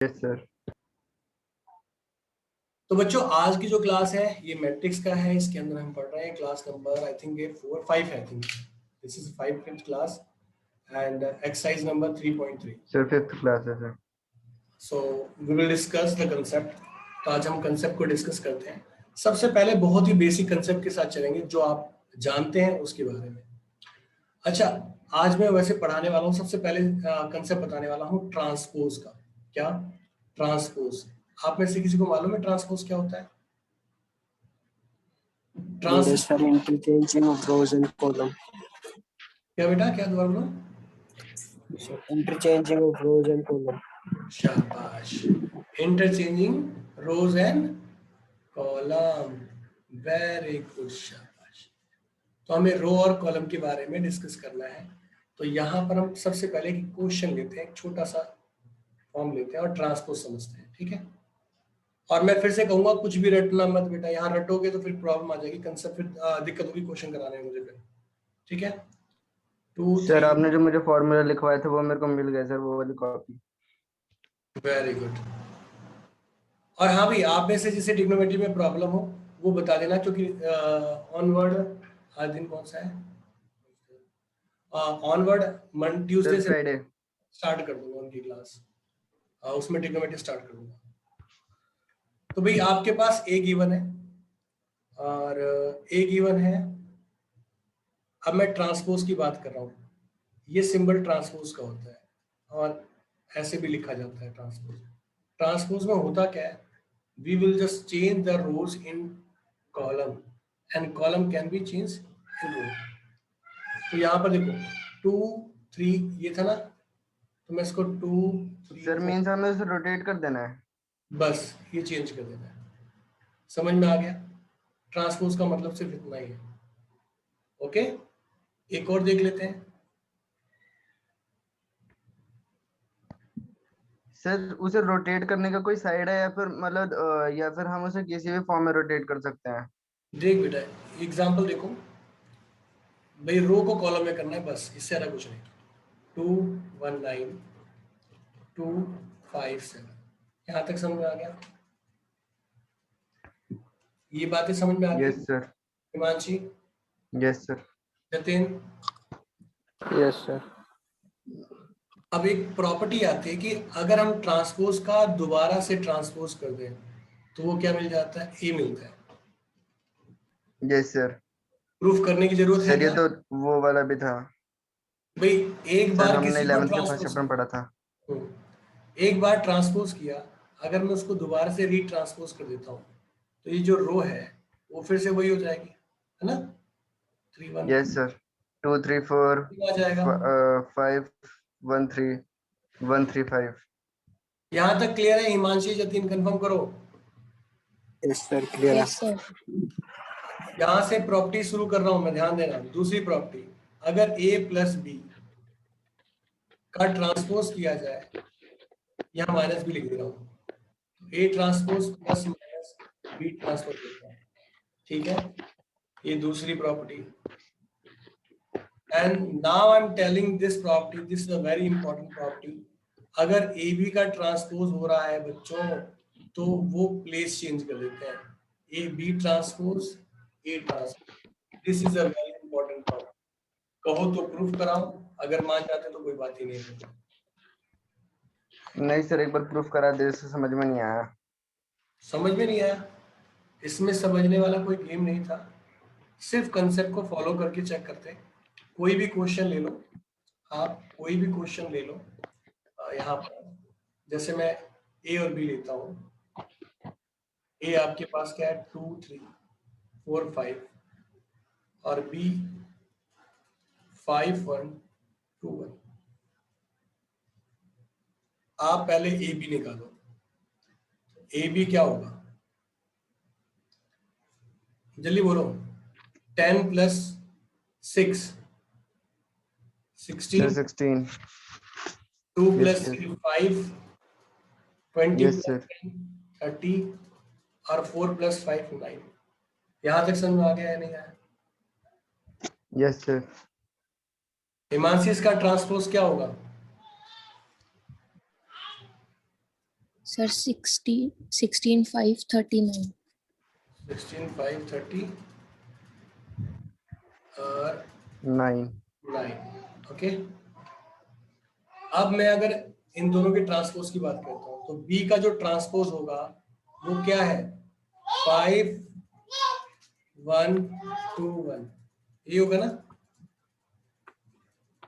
Yes sir. तो बच्चों आज की जो क्लास है ये मैट्रिक्स का है। इसके अंदर हम पढ़ रहे हैं क्लास नंबर आई थिंक ये 4 5 है। I think this is 5th class and exercise number 3.3। Sir 5th class है sir. So we will discuss the concept. तो आज हम कंसेप्ट को डिस्कस करते हैं। सबसे पहले बहुत ही बेसिक कंसेप्ट के साथ चलेंगे जो आप जानते हैं उसके बारे में। अच्छा, आज मैं वैसे पढ़ाने वाला हूँ। सबसे पहले कंसेप्ट बताने वाला हूँ ट्रांसपोज का। क्या ट्रांसपोज? आप में से किसी को मालूम है ट्रांसपोज क्या होता है? Yes, sir. Interchanging of rows and column. क्या बेटा, क्या दोबारा बोलो? Interchanging of rows and column. शाबाश, interchanging rows and column. Very good, शाबाश। तो हमें रो और कॉलम के बारे में डिस्कस करना है। तो यहाँ पर हम सबसे पहले एक क्वेश्चन लेते हैं, एक छोटा सा फॉर्म लेते हैं और ट्रांसपोज समझते हैं, ठीक है? और मैं फिर से कहूंगा कुछ भी रटना मत बेटा। यहाँ रटोगे तो फिर प्रॉब्लम आ जाएगी, कंसेप्ट फिर दिक्कत होगी क्वेश्चन कराने में मुझे फिर, ठीक है? 2 सर 3। आपने जो मुझे फॉर्मूला लिखवाए थे वो मेरे को मिल गए सर, वो वाली कॉपी। Very good. और हाँ भाई, आप में से जिसे ट्रिग्नोमेट्री में प्रॉब्लम हो वो बता देना, क्योंकि ऑनवर्ड आज दिन कौन सा है? ऑनवर्ड ट्यूसडे सर से फ्राइडे। स्टार्ट कर दूंगा उनकी क्लास। उसमें ट्रिग्नोमेट्री स्टार्ट कर दूंगा। तो भाई आपके पास ए गिवन है और ए गिवन है। अब मैं ट्रांसपोज की बात कर रहा हूँ। ये सिंबल ट्रांसपोज का होता है और ऐसे भी लिखा जाता है ट्रांसपोज। ट्रांसपोज में होता क्या है? We will just change the rows in column and column can be change in row. तो यहाँ पर देखो 2 3 ये था ना, तो मैं इसको 2 3 सर 4 मीन्स हमें उसे रोटेट कर देना है। बस ये चेंज कर देना है। समझ में आ गया? ट्रांसपोज का मतलब सिर्फ इतना ही है। ओके, एक और देख लेते हैं। सर उसे रोटेट करने का कोई साइड है या फिर मतलब या फिर हम उसे किसी भी फॉर्म में रोटेट कर सकते हैं? देख बेटा, एग्जाम्पल देखो भाई, रो को कॉलम में करना है बस, इससे ज्यादा कुछ नहीं। 2 1 9 2 5 7, यहाँ तक समझ में आ गया? ये बातें समझ में आती यस है sir. Himanshi, yes sir. Jatin? Yes, sir. अब एक प्रॉपर्टी आती है कि अगर हम ट्रांसपोज का दोबारा से ट्रांसपोज कर दें तो वो क्या मिल जाता है? ए मिलता है। Yes sir. प्रूफ करने की जरूरत है सर ये क्या? तो वो वाला भी था भाई एक सर, बार हमने किसी को 11th के फर्स्ट ट्रांसपोज, चैप्टर में पढ़ा था। एक बार ट्रांसपोज किया, अगर मैं उसको दोबारा से रीट्रांसपोज कर देता हूँ तो ये जो रो है वो फिर से वही हो जाएगी, है ना? 3 1 यस सर। 2 3 4 आ जाएगा। 5 1 3 1 3 5। यहाँ तक क्लियर है हिमांशी, जतिन? कंफर्म करो। Yes, sir. Clear. Yes, sir. यहाँ से प्रॉपर्टी शुरू कर रहा हूं मैं, ध्यान देना। दूसरी प्रॉपर्टी, अगर a प्लस बी का ट्रांसपोज किया जाए, यहाँ माइनस भी लिख दे रहा हूँ, a transpose plus minus B transpose होता है, ठीक है? ये दूसरी property. And now I am telling this property, this is a very important property. अगर ए बी का ट्रांसपोज हो रहा है बच्चों तो वो प्लेस चेंज कर देते हैं, A B transpose A transpose. This is a very important property. कहो तो प्रूफ कराओ, अगर मान जाते तो कोई बात ही नहीं है। नहीं सर, एक बार प्रूफ करा दे, इससे समझ में नहीं आया। समझ में नहीं आया? इसमें समझने वाला कोई गेम नहीं था, सिर्फ कंसेप्ट को फॉलो करके चेक करते हैं। कोई भी क्वेश्चन ले लो, आप कोई भी क्वेश्चन ले लो। यहाँ पर जैसे मैं ए और बी लेता हूँ। ए आपके पास क्या है? 2 3 4 5 और बी 5 1 2 1। आप पहले ए बी निकालो। ए बी क्या होगा? जल्दी बोलो। 10 plus 6 sir 16, 16। 2 yes plus sir. 3 5, 20 yes plus sir. 10 30 और 4 प्लस 5 9। यहाँ तक समझ में आ गया है नहीं आया? Yes sir. हिमांशी, का ट्रांसपोज क्या होगा? सर 16 5 39 16 5 30 और 9। 9। ओके, अब मैं अगर इन दोनों के ट्रांसपोज की बात करता हूँ तो बी का जो ट्रांसपोज होगा वो क्या है? 5 1 2 1, ये होगा ना।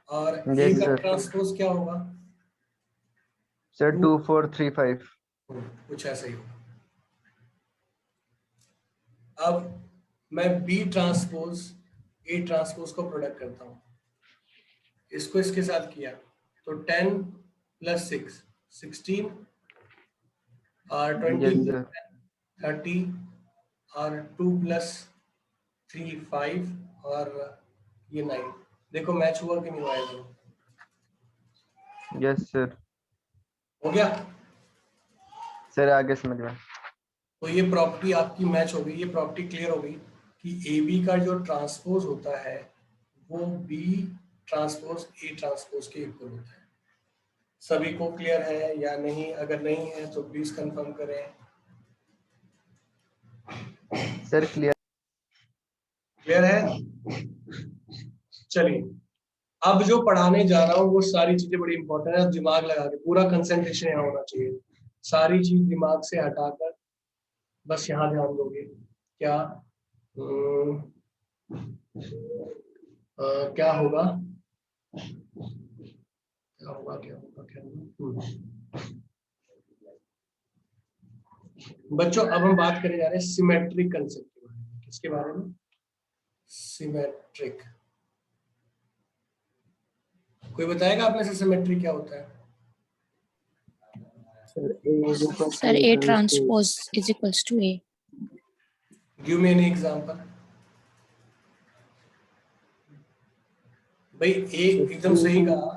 और ए Yes, का sir. ट्रांसपोज क्या होगा? Sir, 2 2 4 3 5. कुछ ऐसा ही होगा। अब मैं बी ट्रांसपोज ए ट्रांसपोज को प्रोडक्ट करता हूँ, इसको इसके साथ किया तो 10 + 6 16 और 20 Yes, + sir. 30 और 2 + 3 5 और ये 9। देखो मैच हुआ कि नहीं हुआ? ये Yes, sir. हो गया। सर आगे समझ में। तो ये प्रॉपर्टी आपकी मैच हो गई, ये प्रॉपर्टी क्लियर हो गई कि ए बी का जो ट्रांसपोज होता है वो बी ट्रांसपोज ए ट्रांसपोज के इक्वल होता है। सभी को क्लियर है या नहीं? अगर नहीं है तो प्लीज कंफर्म करें। Sir clear. क्लियर है? चलिए, अब जो पढ़ाने जा रहा हूँ वो सारी चीजें बड़ी इंपॉर्टेंट है, दिमाग लगा के पूरा कंसंट्रेशन यहाँ होना चाहिए। सारी चीज दिमाग से हटाकर बस यहाँ ध्यान दोगे। क्या क्या होगा? क्या होगा? क्या होगा? क्या होगा? बच्चों, अब हम बात करने जा रहे हैं सिमेट्रिक कंसेप्ट के बारे में। किसके बारे में? सिमेट्रिक। कोई बताएगा आप में से सिमेट्रिक क्या होता है? Sir A transpose is equals to A. Give me any example. भाई ए एकदम सही कहा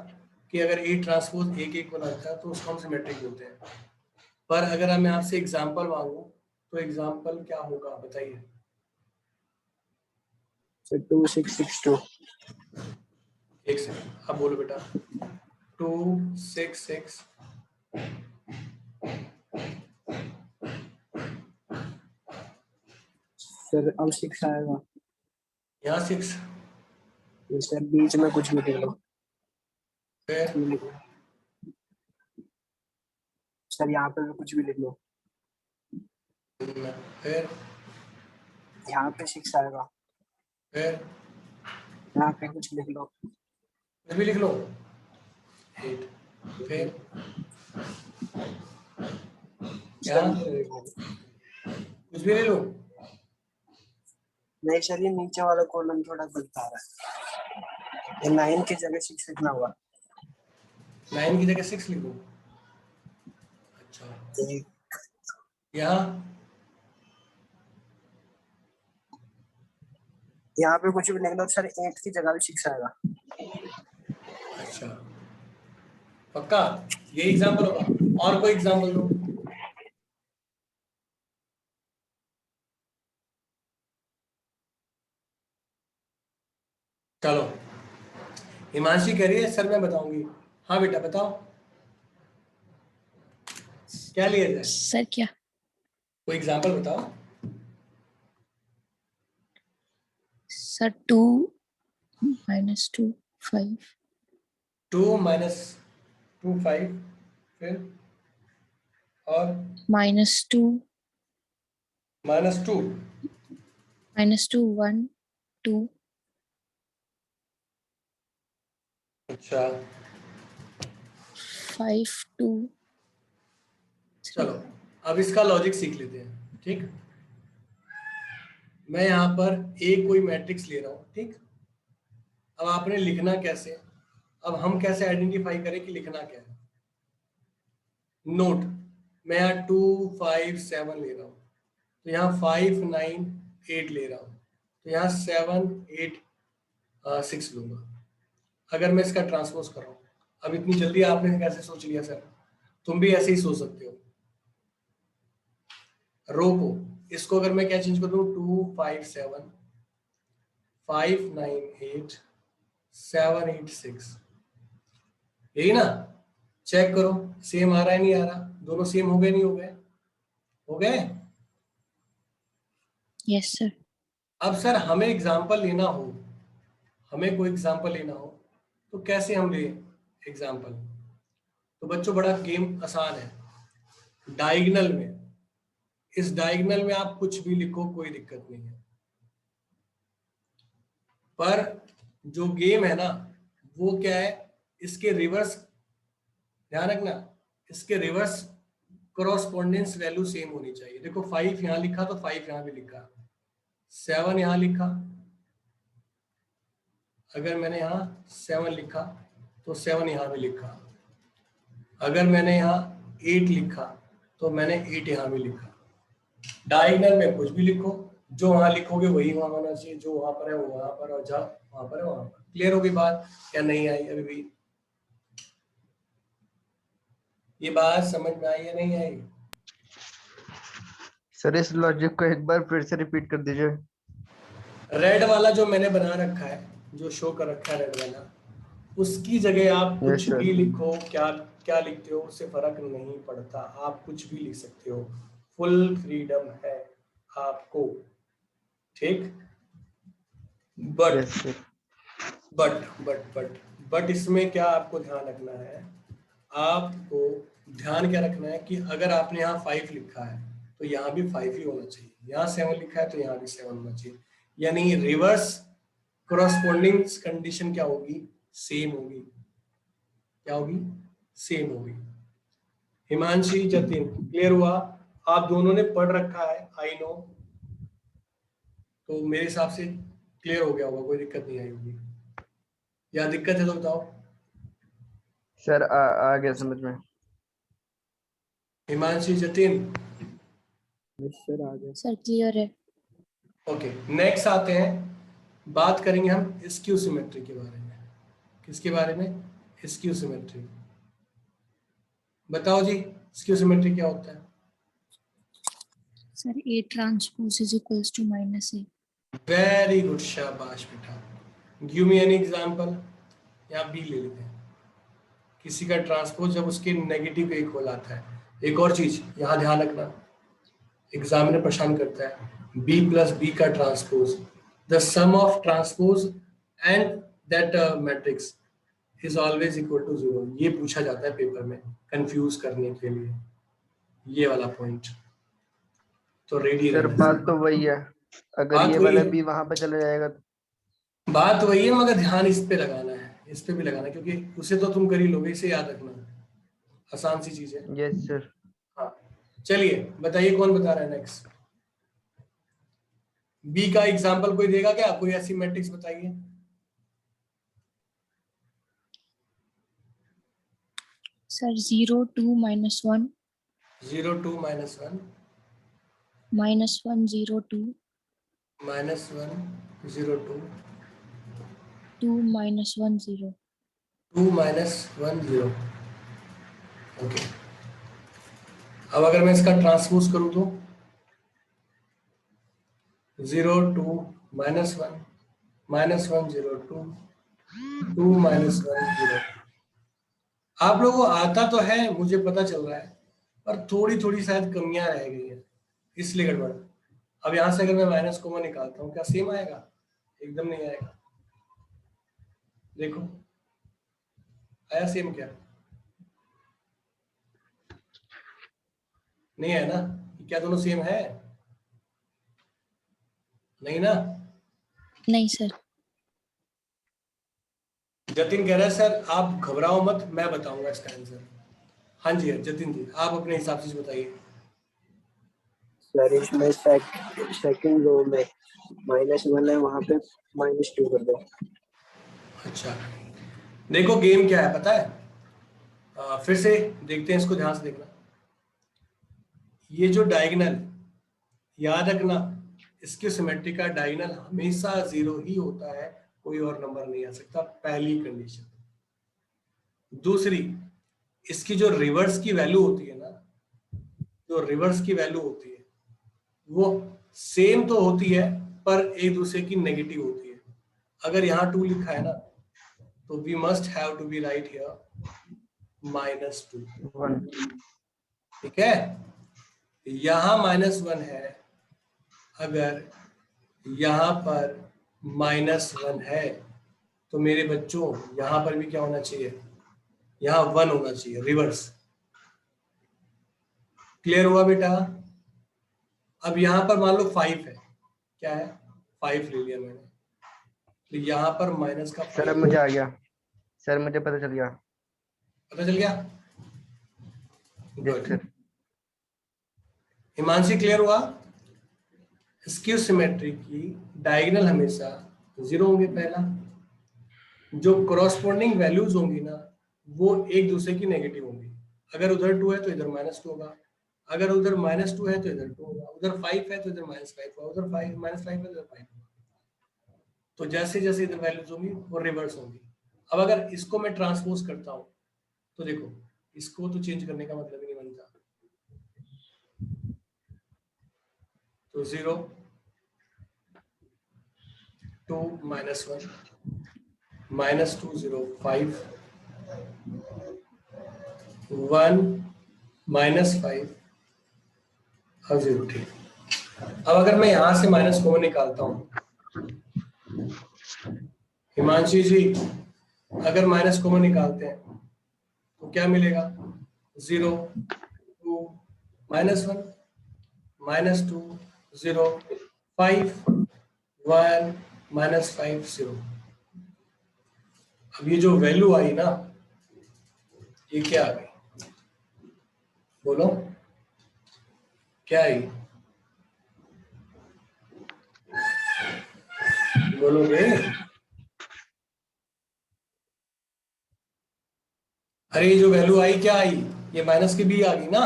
कि अगर ए ट्रांसपोज ए के इक्वल आता है तो उसको हम सिमेट्रिक बोलते हैं। पर अगर मैं आपसे एग्जांपल मांगू तो एग्जांपल क्या होगा बताइए? 2 6 6 2। एक सेकंड, अब बोलो बेटा। 2 6 6 सर अब 6 आएगा। यहाँ 6 सर बीच में कुछ भी लिख लो। फिर सर यहाँ पे भी कुछ भी लिख लो। फिर यहाँ पे 6 आएगा। फिर यहाँ पे कुछ लिख लो। कुछ भी लिख लो। 8 फिर क्या? कुछ भी ले लो। नहीं सर, ये नीचे वाला कॉलम थोड़ा गलत आ रहा है। ये 9 की जगह 6 लिखना हुआ। 9 की जगह 6 लिखो। अच्छा, यहाँ पे कुछ भी लिख लो सर, 8 की जगह भी 6 आएगा। अच्छा, पक्का ये एग्जांपल होगा? और कोई एग्जांपल दो। चलो, हिमांशी कह रही है सर मैं बताऊंगी। हाँ बेटा बताओ, क्या लिया जाए? सर क्या? कोई एग्जांपल बताओ। सर 2 - 2 5 2 - 2 5 फिर और -2 -2 -2 1 2 अच्छा 5 2 चलो, अब इसका लॉजिक सीख लेते हैं। ठीक, मैं यहाँ पर एक कोई मैट्रिक्स ले रहा हूँ। ठीक, अब आपने लिखना कैसे? अब हम कैसे आइडेंटिफाई करें कि लिखना क्या है? नोट, मैं यहाँ 2 5 7 ले रहा हूँ, तो यहाँ 5 9 8 ले रहा हूँ, तो यहाँ 7 8 6 लूंगा। अगर मैं इसका ट्रांसपोज कर रहा हूँ, अब इतनी जल्दी आपने कैसे सोच लिया सर? तुम भी ऐसे ही सोच सकते हो। रो को, इसको अगर मैं क्या चेंज कर दूं? 2 5 7 5 9 8 7 8 6, यही ना? चेक करो सेम आ रहा है नहीं आ रहा, दोनों सेम हो गए नहीं हो गए, हो गए। Yes, sir. अब सर हमें एग्जाम्पल लेना हो, हमें कोई एग्जाम्पल लेना हो तो कैसे हम ले एग्जाम्पल? तो बच्चों बड़ा गेम आसान है, डायगोनल में, इस डायगोनल में आप कुछ भी लिखो कोई दिक्कत नहीं है, पर जो गेम है ना वो क्या है, इसके रिवर्स ध्यान रखना, इसके रिवर्स कॉरस्पॉन्डेंस वैल्यू सेम होनी चाहिए। देखो 5 यहां लिखा तो 5 यहां भी लिखा, 7 यहां लिखा, अगर मैंने यहाँ 7 लिखा तो 7 यहां भी लिखा, अगर मैंने यहाँ 8 लिखा तो मैंने 8 यहां भी लिखा। डायगोनल में कुछ भी लिखो, जो वहां लिखोगे वही वहां होना चाहिए, जो वहां पर है वो वहां पर, और जहां वहां पर है वहां पर। क्लियर होगी बात या नहीं आई अभी भी? ये बात समझ में आई या नहीं आई? सर इस लॉजिक को एक बार फिर से रिपीट कर दीजिए। रेड वाला जो मैंने बना रखा है, जो शो कर रखा है रेड वाला, उसकी जगह आप यस कुछ सर। भी लिखो, क्या क्या लिखते हो उससे फर्क नहीं पड़ता, आप कुछ भी लिख सकते हो, फुल फ्रीडम है आपको, ठीक। But yes sir. बट इसमें क्या आपको ध्यान रखना है, आपको ध्यान क्या रखना है कि अगर आपने यहाँ 5 लिखा है तो यहाँ भी 5 ही होना चाहिए, यहाँ 7 लिखा है तो यहाँ भी 7 होना चाहिए, यानी रिवर्स कॉरस्पॉन्डिंग कंडीशन क्या होगी, सेम होगी। क्या होगी? सेम होगी। हिमांशी, जतिन, क्लियर हुआ? आप दोनों ने पढ़ रखा है आई नो, तो मेरे हिसाब से क्लियर हो गया होगा, कोई दिक्कत नहीं आई होगी, या दिक्कत है तो बताओ। सर आ गया समझ में। हिमांशी, जतिन, सर आ गया। Sir, clear है. ओके। नेक्स्ट आते हैं, बात करेंगे हम स्क्यू सिमेट्री के बारे में। किसके बारे में? Skew symmetry. बताओ जी, स्क्यू सिमेट्री क्या होता है? Sir, A transpose is equals to minus A. Very good, शाबाश बेटा। गिव मी एनी एग्जांपल, या बी ले लेते हैं। किसी का ट्रांसपोज जब उसके नेगेटिव एक होल आता है। एक और चीज यहाँ ध्यान रखना, एग्जामिनर परेशान करता है, बी प्लस बी का transpose, the sum of transpose and that matrix is always equal to 0। ये पूछा जाता है पेपर में कंफ्यूज करने के लिए, ये वाला पॉइंट तो रेडी सर रहना। बात तो वही है, अगर बात ये वही वाला है, भी वहां पे चला जाएगा तो। बात वही है, मगर ध्यान इस पे लगाना है, इस पे भी लगाना है, क्योंकि उसे तो तुम कर ही लोगे, इसे याद रखना, आसान सी चीज है। Yes sir. हाँ, चलिए बताइए कौन बता रहा है नेक्स्ट? बी का एग्जांपल कोई देगा क्या? कोई ऐसी मैट्रिक्स बताइए। Sir, 0, 2, minus 1, 0 2 minus 1 minus 1, 0, 2, minus 1 0 2 2, minus 1, 0. 2 minus 1 0। Okay, अब अगर मैं इसका ट्रांसपोज करूं तो 0 2 minus 1 minus 1 0 2 2 minus 1 0। आप लोगों को आता तो है, मुझे पता चल रहा है, पर थोड़ी थोड़ी शायद कमियां रह गई है, इसलिए गड़बड़। अब यहां से अगर मैं माइनस कॉमन निकालता हूं, क्या सेम आएगा? एकदम नहीं आएगा। देखो आया सेम? क्या नहीं है ना? क्या दोनों सेम है? नहीं ना? नहीं sir. जतिन कह रहा है सर आप घबराओ मत, मैं बताऊंगा इसका आंसर। हाँ जी जतिन जी, आप अपने हिसाब से बताइए। सर इसमें सेकंड रो में -1 है, वहां पे -2 कर दो। अच्छा, देखो गेम क्या है पता है, फिर से देखते हैं इसको, ध्यान से देखना। ये जो डायगोनल, याद रखना इसके सिमेट्री का डायगोनल हमेशा 0 ही होता है, कोई और नंबर नहीं आ सकता, पहली कंडीशन। दूसरी, इसकी जो रिवर्स की वैल्यू होती है ना, जो रिवर्स की वैल्यू होती है वो सेम तो होती है पर एक दूसरे की नेगेटिव होती है। अगर यहाँ 2 लिखा है ना तो we must have to be right here -2, 1 ठीक है। यहां -1 है, अगर यहां पर -1 है तो मेरे बच्चों यहां पर भी क्या होना चाहिए, यहां 1 होना चाहिए, रिवर्स। क्लियर हुआ बेटा? अब यहां पर मान लो 5 है, क्या है, 5 ले लिया मैंने, तो यहां पर माइनस का सर अब 5 मुझे आ गया, सर मुझे पता चल गया। पता चल गया? Yes good. Sir. Himanshi clear हुआ? स्क्यू सिमेट्री की डायगोनल हमेशा 0 होंगे। पहला, जो करॉस्पोंडिंग वैल्यूज होंगी ना वो एक दूसरे की नेगेटिव होंगी। अगर उधर 2 है तो इधर -2 होगा, अगर उधर -2 है तो इधर 2 होगा, उधर 5 है तो इधर -5 होगा, उधर -5 है तो इधर 5 होगा। तो जैसे जैसे इधर वैल्यूज होंगी वो रिवर्स होंगी। अब अगर इसको मैं ट्रांसपोज करता हूं तो देखो, इसको तो चेंज करने का मतलब ही नहीं बनता। तो 0 2 -1 -2 0 5 1 -5 और 0, ठीक। अब अगर मैं यहां से माइनस कॉमन निकालता हूं, हिमांशी जी अगर माइनस कॉमन निकालते हैं तो क्या मिलेगा, 0 2 -1 -2 0 5 1 -5 0। अब ये जो वैल्यू आई ना ये क्या आ गई, बोलो क्या आई, बोलोगे? अरे ये जो वैल्यू आई क्या आई, ये माइनस की बी आ गई ना।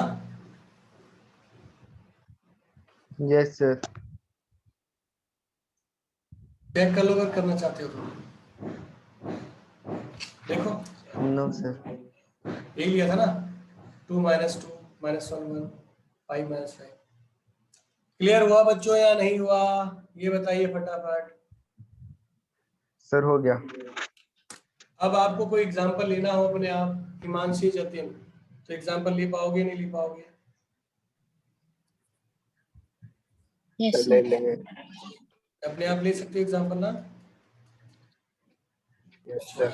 Yes sir. चेक कर लो अगर करना चाहते हो तो। देखो नो सर। यही लिया था ना, 2 -2 -1 1 5 -5। क्लियर हुआ बच्चों या नहीं हुआ, ये बताइए फटाफट। सर हो गया। अब आपको कोई एग्जांपल लेना हो अपने आप, हिमांशी जतिन, तो एग्जांपल ले पाओगे नहीं ले पाओगे? Yes, ले sir. लेंगे। अपने आप ले सकते हो एग्जांपल ना। Yes sir.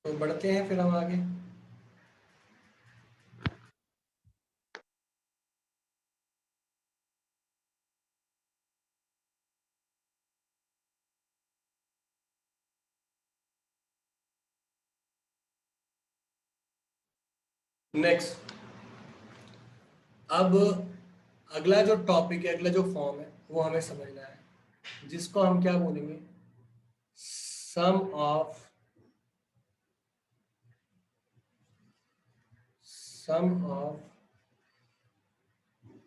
तो बढ़ते हैं फिर हम आगे। नेक्स्ट, अब अगला जो टॉपिक है, अगला जो फॉर्म है वो हमें समझना है, जिसको हम क्या बोलेंगे, sum of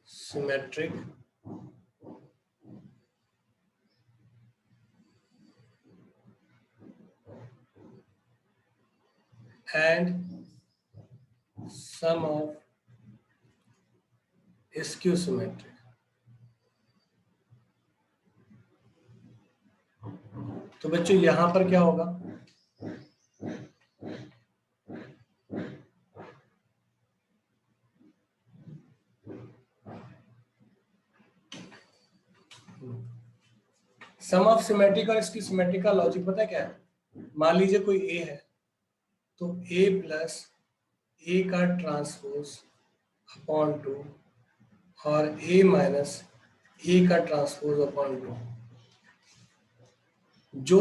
symmetric and sum of skew symmetric. तो बच्चों यहां पर क्या होगा, सम ऑफ सिमेट्रिक और इसकी सिमेट्रिक का लॉजिक पता है क्या है? मान लीजिए कोई ए है तो ए प्लस ए का ट्रांसपोज अपॉन 2 और ए माइनस ए का ट्रांसपोज अपॉन 2। जो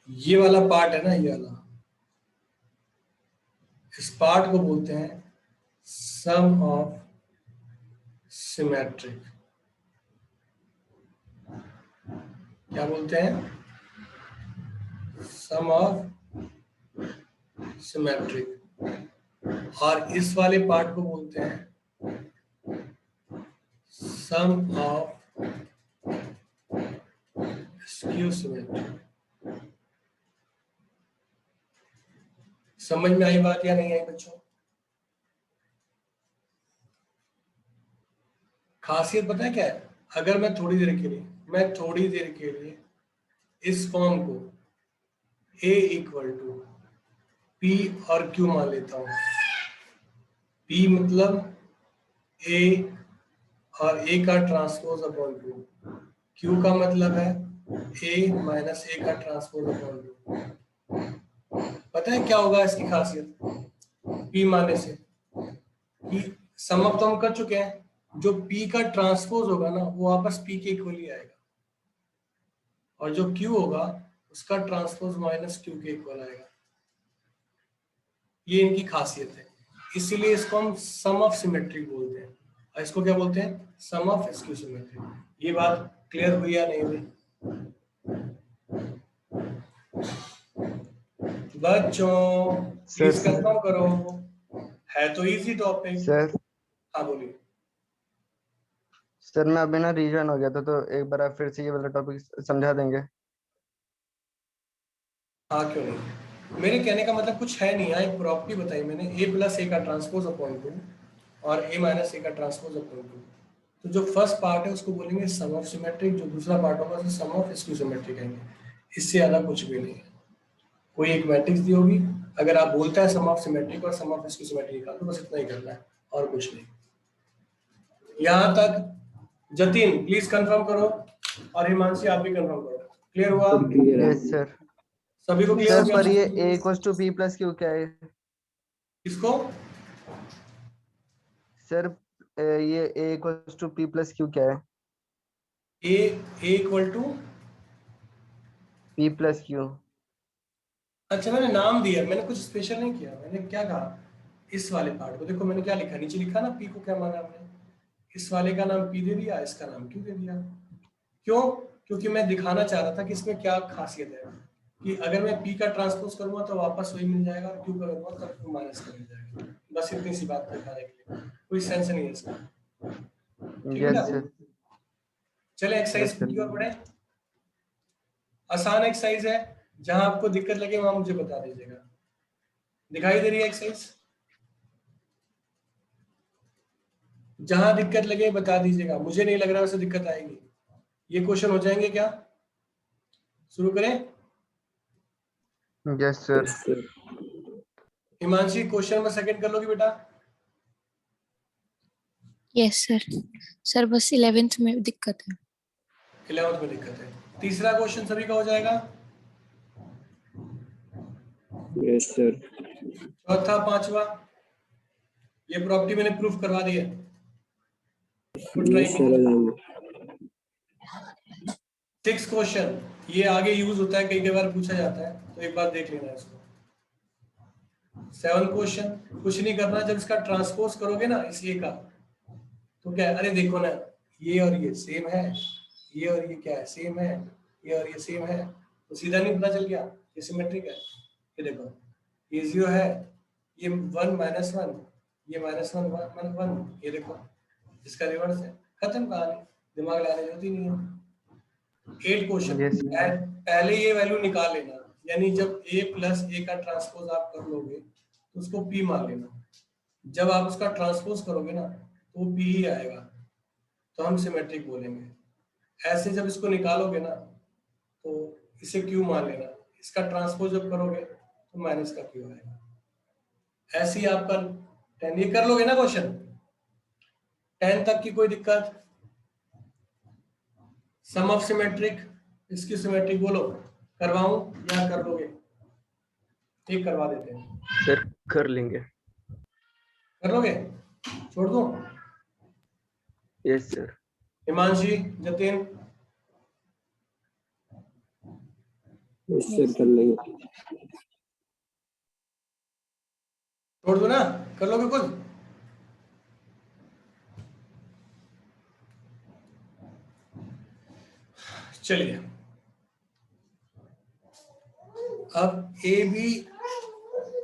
ये वाला पार्ट है ना, ये वाला, इस पार्ट को बोलते हैं सम ऑफ सिमेट्रिक। क्या बोलते हैं? सम ऑफ सिमेट्रिक। और इस वाले पार्ट को बोलते हैं सम ऑफ स्क्यू सिमेट्रिक। समझ में आई बात या नहीं आई बच्चों? खासियत पता है क्या है, अगर मैं थोड़ी देर के लिए इस फॉर्म को a इक्वल टू P और Q मान लेता हूँ। P मतलब A और A का ट्रांसपोज अपॉन 2, Q का मतलब है A माइनस A का ट्रांसपोज अपॉन 2। पता है क्या होगा इसकी खासियत P मानने से, कि सम ऑफ तो हम कर चुके हैं, जो P का ट्रांसपोज होगा ना वो वापस P के इक्वल ही आएगा, और जो Q होगा उसका ट्रांसपोज माइनस Q के इक्वल आएगा। ये इनकी खासियत है, इसीलिए इसको हम सम ऑफ सिमेट्रिक बोलते हैं। और इसको क्या बोलते हैं? सम ऑफ स्क्यू सिमेट्रिक। ये बात क्लियर हुई या नहीं हुई बच्चों? प्लीज सर कंफर्म करो, है तो इजी टॉपिक। सर हाँ बोलिए। सर मैं अभी ना रीजन हो गया था, तो एक बार आप फिर से ये वाला टॉपिक समझा देंगे? हाँ क्यों नहीं, मेरे कहने का मतलब कुछ है नहीं। यहाँ एक प्रॉपर्टी बताई मैंने, a प्लस ए का ट्रांसपोज अपॉन 2 और a माइनस ए का ट्रांसपोज अपॉन 2। तो जो फर्स्ट पार्ट है उसको बोलेंगे सम ऑफ सिमेट्रिक, जो दूसरा पार्ट होगा उसे सम ऑफ स्क्यू सिमेट्रिक कहेंगे। इससे ज्यादा कुछ भी नहीं है। कोई एक मैट्रिक्स दी होगी, अगर आप बोलते हैं सम ऑफ सिमेट्रिक और सम ऑफ स्क्यू सिमेट्रिक निकाल, तो बस इतना ही करना है और कुछ नहीं। यहाँ तक जतिन प्लीज कंफर्म करो, और हिमांशी आप भी कंफर्म करो। क्लियर हुआ? क्लियर है। Yes sir. सभी को क्लियर हो सर गया? पर ये a equals to p plus q क्या है? इसको सर ये a equals to p plus q क्या है? A equal to, p plus q. अच्छा मैंने नाम दिया, मैंने कुछ स्पेशल नहीं किया। मैंने क्या कहा, इस वाले पार्ट को देखो, मैंने क्या लिखा, नीचे लिखा ना पी को क्या माना हमने, इस वाले का नाम पी दे दिया, इसका नाम क्यू दे दिया। क्यों? क्योंकि मैं दिखाना चाह रहा था कि इसमें क्या खासियत है, कि अगर मैं पी का ट्रांसपोज करूंगा तो वापस वही मिल जाएगा, क्यू करूंगा तब क्यू माइनस का मिल जाएगा। बस इतनी सी बात दिखाने के लिए, कोई सेंस नहीं है इसका। ठीक है यस ना? सर। चले एक्सरसाइज यस सर। की ओर बढ़े। आसान एक्सरसाइज है, जहां आपको दिक्कत लगे वहां मुझे बता दीजिएगा। दिखाई दे रही है एक्सरसाइज? जहां दिक्कत लगे बता दीजिएगा, मुझे नहीं लग रहा वैसे दिक्कत आएगी। ये क्वेश्चन हो जाएंगे क्या? शुरू करें? Yes sir. हिमांशी क्वेश्चन में सेकंड कर लोगी बेटा? Yes sir. सर बस 11th में दिक्कत है। 11th में दिक्कत है। तीसरा क्वेश्चन सभी का हो जाएगा? Yes sir. चौथा, पांचवा, ये प्रॉपर्टी मैंने प्रूफ करवा दी है। Yes sir. 6 क्वेश्चन, ये आगे यूज होता है, कई बार पूछा जाता है, तो एक बार देख लेना इसको। 7 क्वेश्चन, कुछ नहीं करना, जब इसका ट्रांसपोज करोगे ना इस ए का, तो क्या है, अरे देखो ना ये और ये सेम है, ये और ये क्या है सेम है, ये और ये सेम है, तो सीधा नहीं पता चल गया ये सिमेट्रिक है। ये देखो ये 0 है, ये 1 माइनस 1, ये माइनस 1 1 1, ये देखो इसका रिवर्स है, खत्म कहानी, दिमाग लगाने की जरूरत ही नहीं है। 8 क्वेश्चन, Yes, sir. पहले ये वैल्यू निकाल लेना, यानी जब a प्लस ए का ट्रांसपोज आप कर लोगे तो उसको p मान लेना, जब आप उसका ट्रांसपोज करोगे ना तो वो p ही आएगा, तो हम सिमेट्रिक बोलेंगे। ऐसे जब इसको निकालोगे ना तो इसे q मान लेना, इसका ट्रांसपोज जब करोगे तो माइनस का q आएगा। ऐसे ही आपका 10, ये कर लोगे ना क्वेश्चन 10 तक की कोई दिक्कत? सम ऑफ सिमेट्रिक, इसकी सिमेट्रिक बोलो, करवाऊं या कर लोगे? एक करवा देते हैं, सर कर लेंगे। कर लोगे? छोड़ दूं? Yes sir. Himanshi, Jatin, yes sir कर लेंगे। छोड़ दो ना, कर लोगे खुद? चलिए, अब ए बी,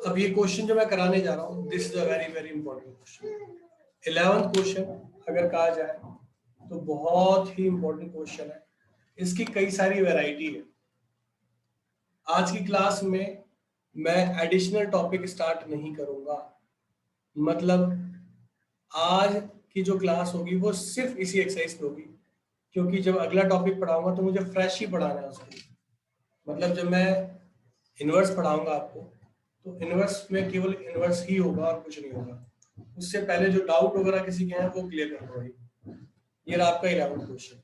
अब ये क्वेश्चन जो मैं कराने जा रहा हूं, this is a very very important question. 11th question अगर कहा जाए तो बहुत ही इंपॉर्टेंट क्वेश्चन है, इसकी कई सारी वैरायटी है। आज की क्लास में मैं एडिशनल टॉपिक स्टार्ट नहीं करूंगा, मतलब आज की जो क्लास होगी वो सिर्फ इसी एक्सरसाइज पे होगी, क्योंकि जब अगला टॉपिक पढ़ाऊंगा तो मुझे फ्रेश ही पढ़ाना है उसको। मतलब जब मैं इनवर्स पढ़ाऊंगा आपको तो इनवर्स में केवल इनवर्स ही होगा और कुछ नहीं होगा। उससे पहले जो डाउट वगैरह किसी के हैं वो क्लियर कर दो भाई। ये रहा आपका 11वां क्वेश्चन।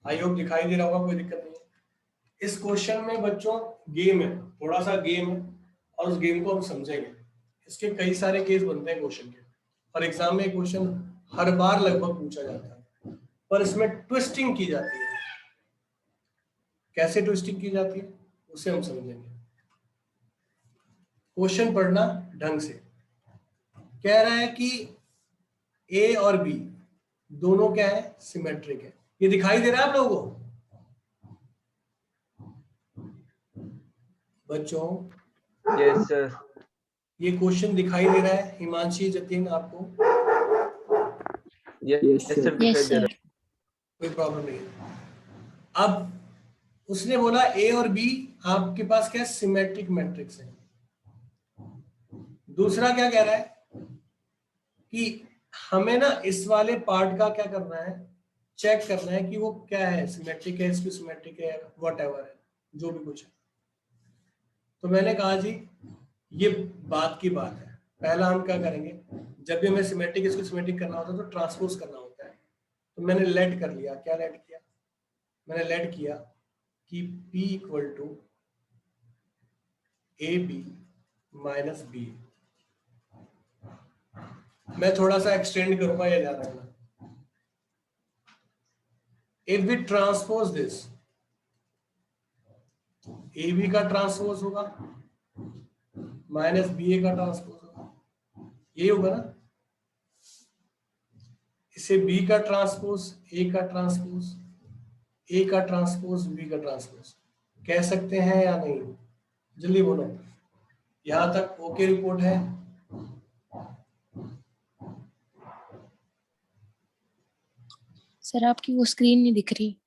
आई होप दिखाई दे रहा होगा, कोई दिक्कत नहीं है। इस क्वेश्चन में बच्चों गेम है, थोड़ा सा गेम है और उस गेम को हम समझेंगे। इसके कई सारे केस बनते हैं क्वेश्चन के, और एग्जाम में क्वेश्चन हर बार लगभग पूछा जाता है, पर इसमें ट्विस्टिंग की जाती है। कैसे ट्विस्टिंग की जाती है उसे हम समझेंगे। क्वेश्चन पढ़ना ढंग से। कह रहा है कि ए और बी दोनों क्या है, सिमेट्रिक है। ये दिखाई दे रहा है आप लोगों को बच्चों? Yes sir. ये क्वेश्चन दिखाई दे रहा है हिमांशी, जतिन आपको? यस सर, दिखाई Yes, दे sir. रहा कोई प्रॉब्लम नहीं है। अब उसने बोला ए और बी आपके पास क्या है, सिमेट्रिक मैट्रिक्स है। दूसरा क्या कह रहा है कि हमें ना इस वाले पार्ट का क्या करना है, चेक करना है कि वो क्या है, सिमेट्रिक है, इसकी सिमेट्रिक है, व्हाटएवर है, जो भी कुछ है। तो मैंने कहा जी ये बात की बात है। पहला हम क्या करेंगे, जब भी हमें सिमेट्रिक इसको सिमेट्रिक करना होता है तो ट्रांसपोज करना होता है। तो मैंने लेट कर लिया। क्या लेट किया? मैंने लेट किया कि P equal to A B minus B. मैं थोड़ा सा एक्सटेंड करूंगा, ये ध्यान रखना। If we transpose this, A B का ट्रांसपोज होगा माइनस बी ए का ट्रांसपोज होगा, ये होगा ना। इसे बी का ट्रांसपोज, ए का ट्रांसपोज, ए का ट्रांसपोज, बी का ट्रांसपोज कह सकते हैं या नहीं? जल्दी बोलो। यहां तक ओके रिपोर्ट है? सर आपकी वो स्क्रीन नहीं दिख रही।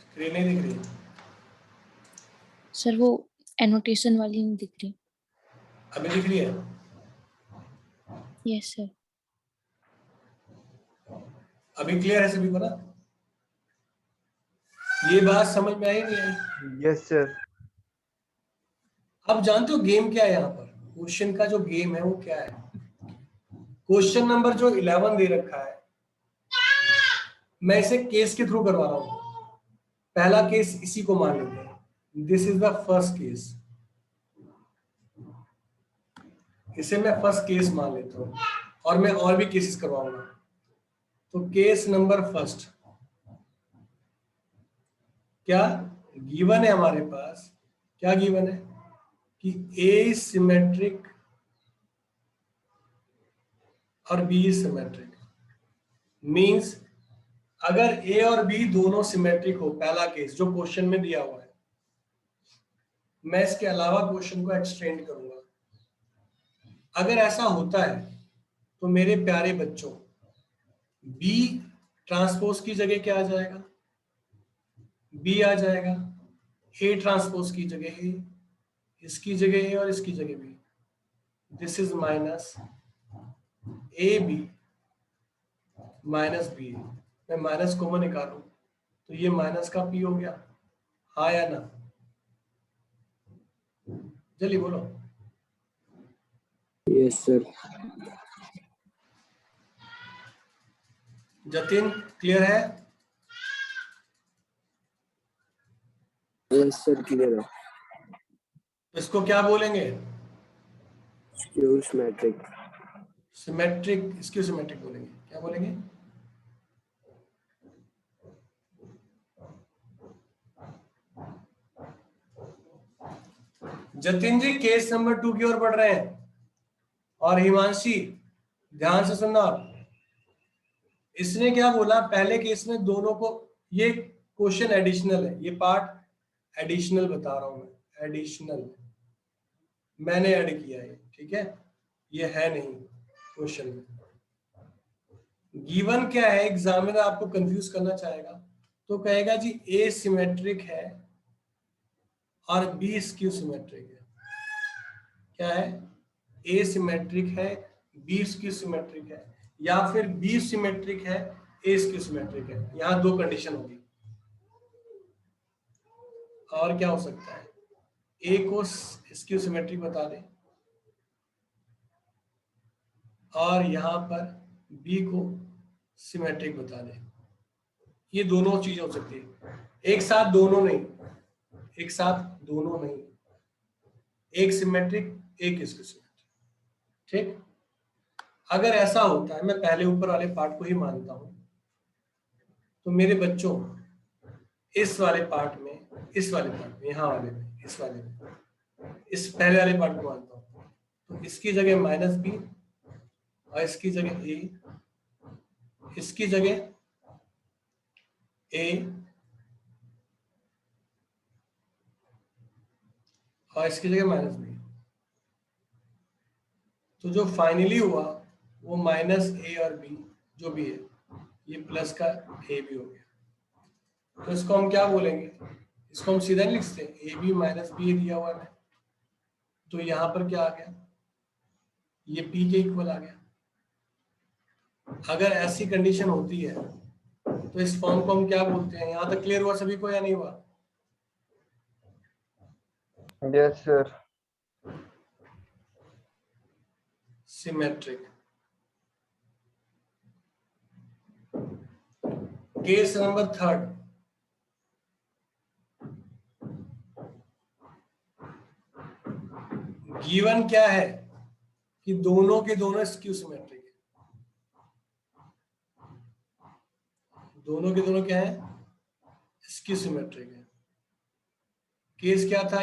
स्क्रीन नहीं दिख रही? सर वो एनोटेशन वाली नहीं दिख रही। अभी दिख रही है? Yes sir. अभी क्लियर है सभी को ना? ये बात समझ में आई नहीं आई? है। Yes sir. अब जानते हो गेम क्या है यहाँ पर? क्वेश्चन का जो गेम है वो क्या है? क्वेश्चन नंबर जो 11 दे रखा है, मैं इसे केस के थ्रू करवा रहा हूं। पहला केस इसी को मान लेते हैं, this is the first case. इसे मैं फर्स्ट केस मान लेता हूं और मैं और भी केसेस करवाऊंगा। तो केस नंबर फर्स्ट क्या गिवन है हमारे पास? क्या गिवन है कि ए सिमेट्रिक और बी सिमेट्रिक। मींस अगर ए और बी दोनों सिमेट्रिक हो, पहला केस जो क्वेश्चन में दिया हुआ है, मैं इसके अलावा क्वेश्चन को एक्सटेंड करूंगा। अगर ऐसा होता है तो मेरे प्यारे बच्चों, बी ट्रांसपोज की जगह क्या आ जाएगा? बी आ जाएगा। ए ट्रांसपोज की जगह ए, इसकी जगह ए और इसकी जगह B. This is minus A B minus B. मैं माइनस कॉमन निकालूं तो ये माइनस का पी हो गया, हाँ या ना? जल्दी बोलो। Yes sir. जतिन क्लियर है? यस सर क्लियर है। इसको क्या बोलेंगे? Skew symmetric. सिमेट्रिक, इसको सिमेट्रिक बोलेंगे। क्या बोलेंगे? जतिन जी केस नंबर 2 की ओर बढ़ रहे हैं, और हिमांशी ध्यान से सुनना। इसने क्या बोला पहले केस में दोनों को, ये क्वेश्चन एडिशनल है, ये पार्ट एडिशनल बता रहा हूं मैं, एडिशनल मैंने ऐड किया है, ठीक है? ये है नहीं क्वेश्चन में। गिवन क्या है, एग्जामिनर आपको कंफ्यूज करना चाहेगा तो कहेगा जी ए सिमेट्रिक है और बी स्क्यू सिमेट्रिक है। क्या है? ए सिमेट्रिक है, बी स्क्यू सिमेट्रिक है, या फिर बी सिमेट्रिक है, ए स्क्यू सिमेट्रिक है। यहां दो कंडीशन होगी। और क्या हो सकता है? ए को स्क्यू सिमेट्रिक बता दें और यहाँ पर बी को सिमेट्रिक बता दें। ये दोनों चीजें हो सकती है, एक साथ दोनों नहीं, एक साथ दोनों नहीं, एक सिमेट्रिक एक स्क्यू सिमेट्रिक। ठीक, अगर ऐसा होता है, मैं पहले ऊपर वाले पार्ट को ही मानता हूं, तो मेरे बच्चों इस वाले पार्ट में, इस वाले पार्ट में, यहाँ वाले में, इस वाले में, इस पहले वाले पार्ट को मानता हूं, तो इसकी जगह माइनस बी और इसकी जगह ए, इसकी जगह ए और इसकी जगह माइनस बी। तो जो फाइनली हुआ वो माइनस ए और बी जो भी है, ये प्लस का ए भी हो गया। तो इसको हम क्या बोलेंगे, इसको हम सीधा नहीं लिख सकते, ए बी माइनस बी दिया हुआ है, तो यहां पर क्या आ गया, ये पी के इक्वल आ गया। अगर ऐसी कंडीशन होती है तो इस फॉर्म को हम क्या बोलते हैं? यहां तक क्लियर हुआ सभी को या नहीं हुआ? Yes sir. Symmetric. Case number 3, given क्या है कि दोनों के दोनों स्क्यू सिमेट्रिक है। दोनों के दोनों क्या है? स्क्यू सिमेट्रिक है। केस क्या था?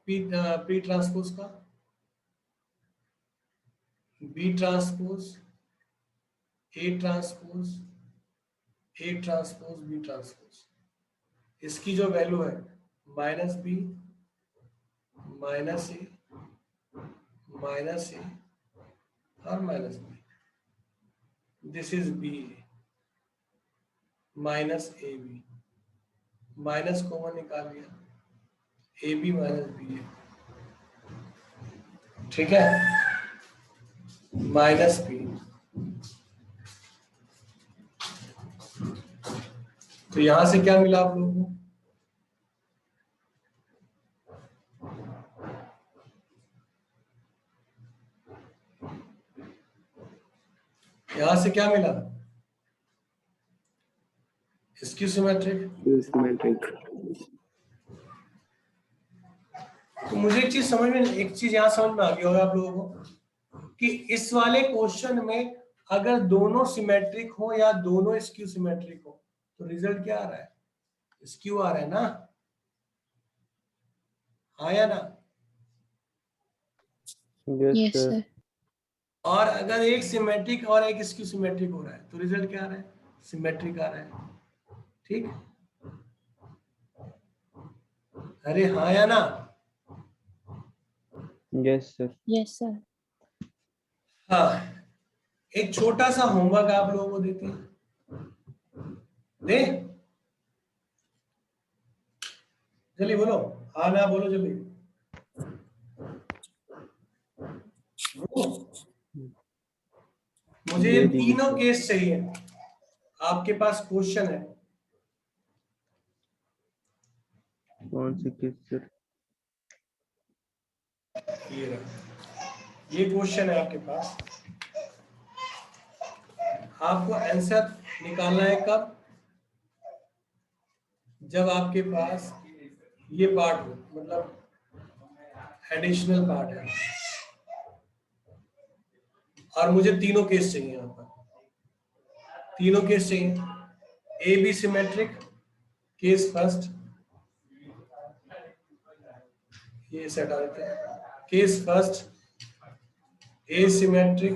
पी ट्रांसपोज का, B transpose, A transpose, A transpose, B transpose. इसकी जो वैल्यू है minus B, minus A, minus A और minus B, this is B A minus A B, minus common निकाल लिया, A B minus B A, ठीक है, minus B. तो यहां से क्या मिला आप लोगों को? यहां से क्या मिला? Skew symmetric. तो मुझे एक चीज यहां समझ में आ गई होगा आप लोगों को कि इस वाले क्वेश्चन में अगर दोनों सिमेट्रिक हो या दोनों स्क्यू सिमेट्रिक हो तो रिजल्ट क्या आ रहा है? स्क्यू आ रहा है ना, हाँ या ना? Yes sir. और अगर एक सिमेट्रिक और एक स्क्यू सिमेट्रिक हो रहा है तो रिजल्ट क्या आ रहा है? सिमेट्रिक आ रहा है। ठीक, अरे हाँ या ना? Yes sir. Yes sir. हाँ, एक छोटा सा होमवर्क आप लोगों को देते हैं, दे जल्दी बोलो, हाँ ना बोलो जल्दी। मुझे ये तीनों केस चाहिए। आपके पास क्वेश्चन है, कौन से केस सर? ये रहा, ये क्वेश्चन है आपके पास। आपको आंसर निकालना है कब? जब आपके पास ये पार्ट हो, मतलब एडिशनल पार्ट है, और मुझे तीनों केस चाहिए। यहाँ पर तीनों केस चाहिए। A b symmetric case first, ये सेट आ देते हैं। Case first, a symmetric,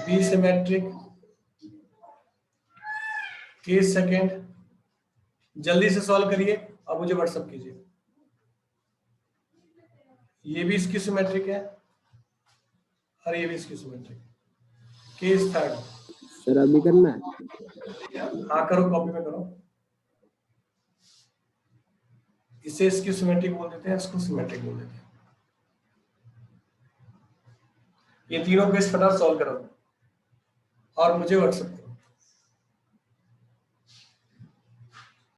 b symmetric. Case second, जल्दी से सॉल्व करिए और मुझे व्हाट्सएप कीजिए। ये भी इसकी सिमेट्रिक है और ये भी इसकी सिमेट्रिक। केस थर्ड, सर अभी करना है? हाँ करो, कॉपी में करो। इसे इसकी सिमेट्रिक बोल देते हैं, इसको सिमेट्रिक बोल देते हैं। ये तीनों केस फटाफट सॉल्व करो और मुझे व्हाट्सएप